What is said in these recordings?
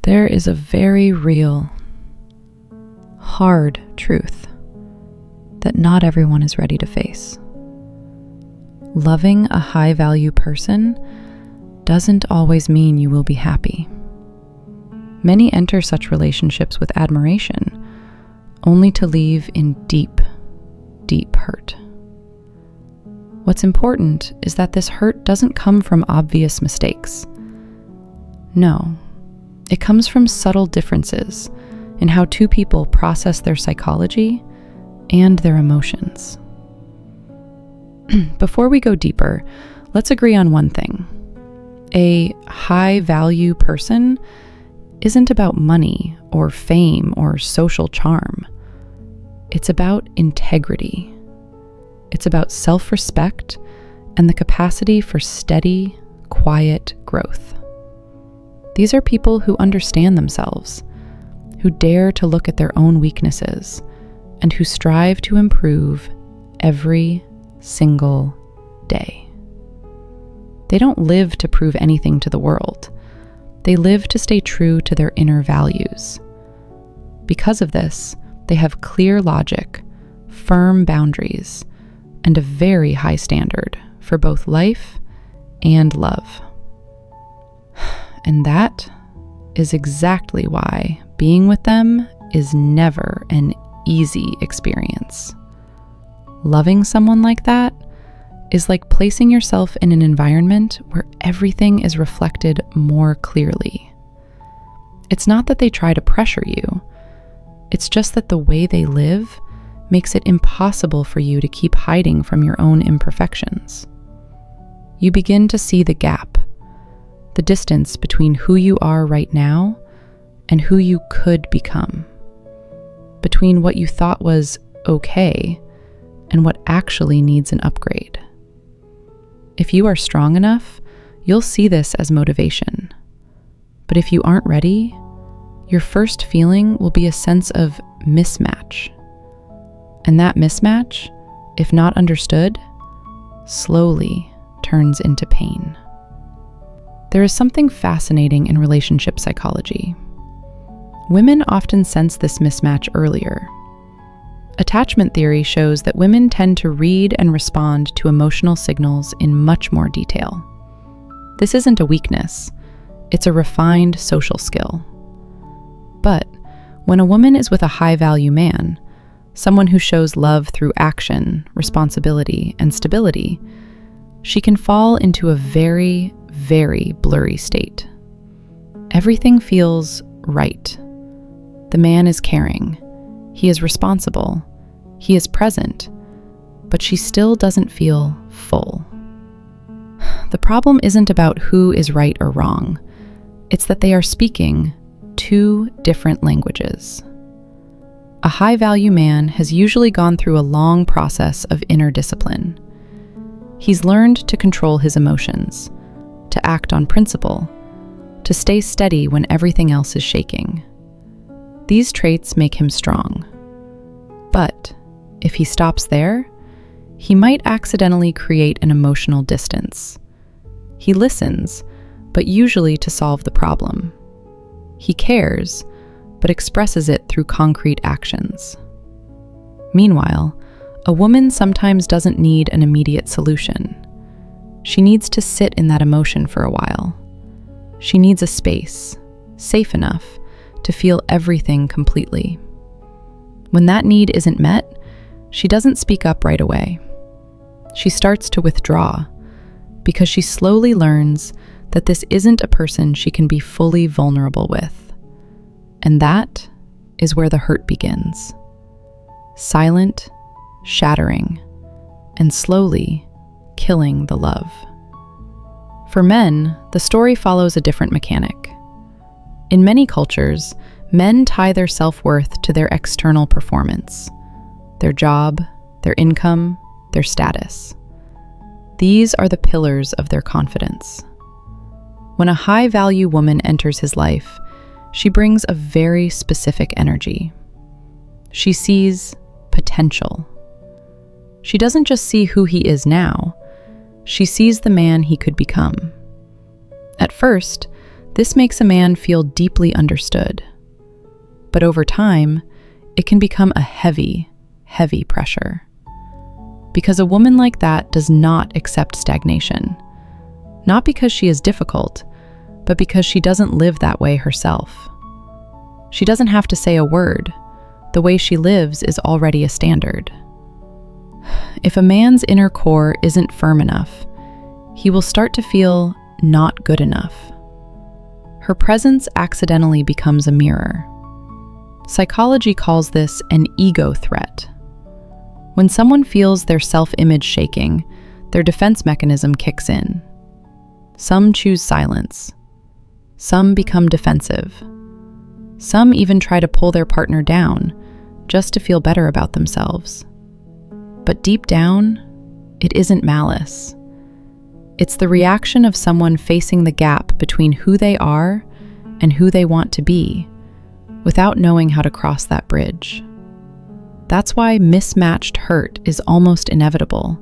There is a very real, hard truth that not everyone is ready to face. Loving a high-value person doesn't always mean you will be happy. Many enter such relationships with admiration, only to leave in deep, deep hurt. What's important is that this hurt doesn't come from obvious mistakes. No, it comes from subtle differences in how two people process their psychology and their emotions. Before we go deeper, let's agree on one thing. A high-value person isn't about money or fame or social charm. It's about integrity. It's about self-respect and the capacity for steady, quiet growth. These are people who understand themselves, who dare to look at their own weaknesses, and who strive to improve every single day. They don't live to prove anything to the world. They live to stay true to their inner values. Because of this, they have clear logic, firm boundaries, and a very high standard for both life and love. And that is exactly why being with them is never an easy experience. Loving someone like that is like placing yourself in an environment where everything is reflected more clearly. It's not that they try to pressure you. It's just that the way they live makes it impossible for you to keep hiding from your own imperfections. You begin to see the gap, the distance between who you are right now and who you could become, between what you thought was okay and what actually needs an upgrade. If you are strong enough, you'll see this as motivation. But if you aren't ready, your first feeling will be a sense of mismatch. And that mismatch, if not understood, slowly turns into pain. There is something fascinating in relationship psychology. Women often sense this mismatch earlier. Attachment theory shows that women tend to read and respond to emotional signals in much more detail. This isn't a weakness, it's a refined social skill. But when a woman is with a high-value man, someone who shows love through action, responsibility, and stability, she can fall into a very, very blurry state. Everything feels right. The man is caring. He is responsible. He is present. But she still doesn't feel full. The problem isn't about who is right or wrong. It's that they are speaking two different languages. A high-value man has usually gone through a long process of inner discipline. He's learned to control his emotions, to act on principle, to stay steady when everything else is shaking. These traits make him strong. But if he stops there, he might accidentally create an emotional distance. He listens, but usually to solve the problem. He cares, but expresses it through concrete actions. Meanwhile, a woman sometimes doesn't need an immediate solution. She needs to sit in that emotion for a while. She needs a space, safe enough to feel everything completely. When that need isn't met, she doesn't speak up right away. She starts to withdraw because she slowly learns that this isn't a person she can be fully vulnerable with. And that is where the hurt begins. Silent, shattering, and slowly killing the love. For men, the story follows a different mechanic. In many cultures, men tie their self-worth to their external performance, their job, their income, their status. These are the pillars of their confidence. When a high-value woman enters his life, she brings a very specific energy. She sees potential. She doesn't just see who he is now, she sees the man he could become. At first, This makes a man feel deeply understood. But over time, it can become a heavy, heavy pressure. Because a woman like that does not accept stagnation. Not because she is difficult, but because she doesn't live that way herself. She doesn't have to say a word. The way she lives is already a standard. If a man's inner core isn't firm enough, he will start to feel not good enough. Her presence accidentally becomes a mirror. Psychology calls this an ego threat. When someone feels their self-image shaking, their defense mechanism kicks in. Some choose silence. Some become defensive. Some even try to pull their partner down just to feel better about themselves. But deep down, it isn't malice. It's the reaction of someone facing the gap between who they are and who they want to be, without knowing how to cross that bridge. That's why mismatched hurt is almost inevitable,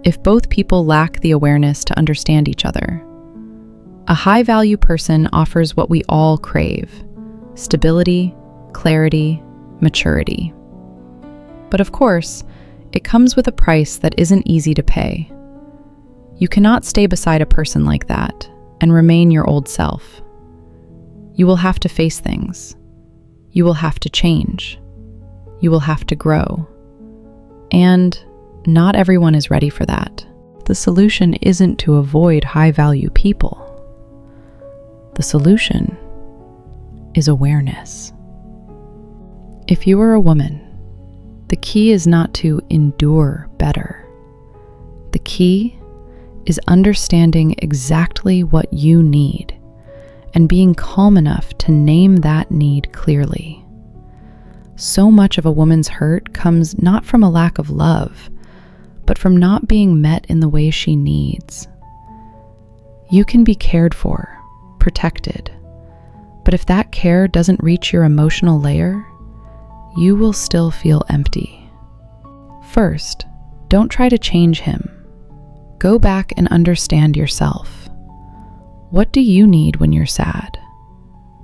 if both people lack the awareness to understand each other. A high-value person offers what we all crave: stability, clarity, maturity. But of course, it comes with a price that isn't easy to pay. You cannot stay beside a person like that and remain your old self. You will have to face things. You will have to change. You will have to grow. And not everyone is ready for that. The solution isn't to avoid high-value people. The solution is awareness. If you are a woman, the key is not to endure better. The key is understanding exactly what you need and being calm enough to name that need clearly. So much of a woman's hurt comes not from a lack of love, but from not being met in the way she needs. You can be cared for, protected, but if that care doesn't reach your emotional layer, you will still feel empty. First, don't try to change him. Go back and understand yourself. What do you need when you're sad?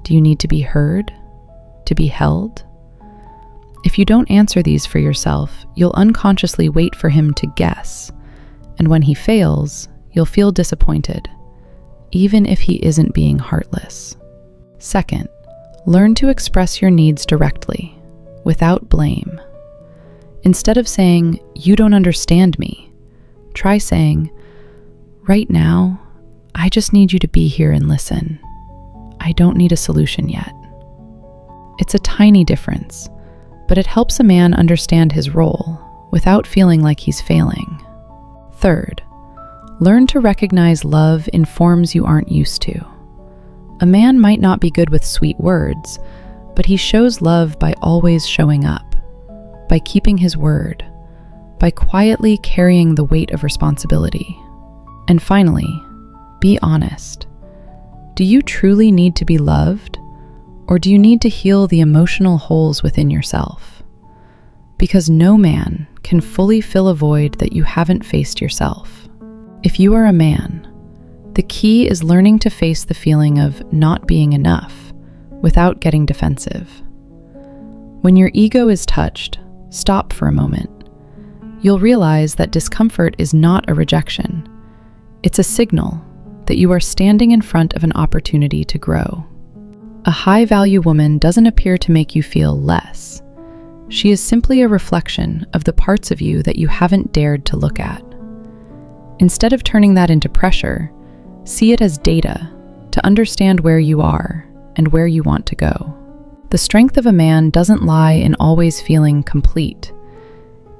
Do you need to be heard? To be held? If you don't answer these for yourself, you'll unconsciously wait for him to guess, and when he fails, you'll feel disappointed, even if he isn't being heartless. Second, learn to express your needs directly, without blame. Instead of saying, "You don't understand me," try saying, "Right now, I just need you to be here and listen. I don't need a solution yet." It's a tiny difference, but it helps a man understand his role without feeling like he's failing. Third, learn to recognize love in forms you aren't used to. A man might not be good with sweet words, but he shows love by always showing up, by keeping his word, by quietly carrying the weight of responsibility. And finally, be honest. Do you truly need to be loved, or do you need to heal the emotional holes within yourself? Because no man can fully fill a void that you haven't faced yourself. If you are a man, the key is learning to face the feeling of not being enough without getting defensive. When your ego is touched, stop for a moment. You'll realize that discomfort is not a rejection. It's a signal that you are standing in front of an opportunity to grow. A high-value woman doesn't appear to make you feel less. She is simply a reflection of the parts of you that you haven't dared to look at. Instead of turning that into pressure, see it as data to understand where you are and where you want to go. The strength of a man doesn't lie in always feeling complete.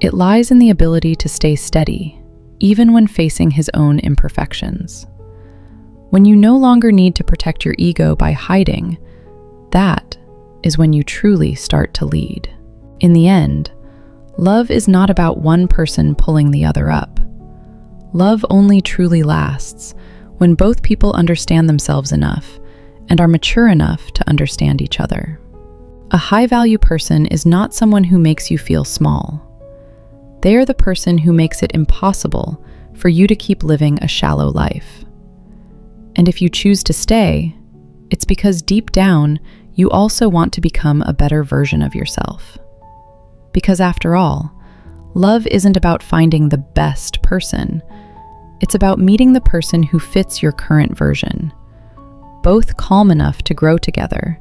It lies in the ability to stay steady, even when facing his own imperfections. When you no longer need to protect your ego by hiding, that is when you truly start to lead. In the end, love is not about one person pulling the other up. Love only truly lasts when both people understand themselves enough and are mature enough to understand each other. A high-value person is not someone who makes you feel small. They are the person who makes it impossible for you to keep living a shallow life. And if you choose to stay, It's because deep down, you also want to become a better version of yourself. Because after all, love isn't about finding the best person. It's about meeting the person who fits your current version, both calm enough to grow together,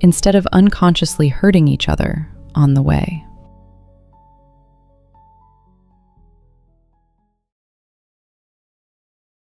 instead of unconsciously hurting each other on the way.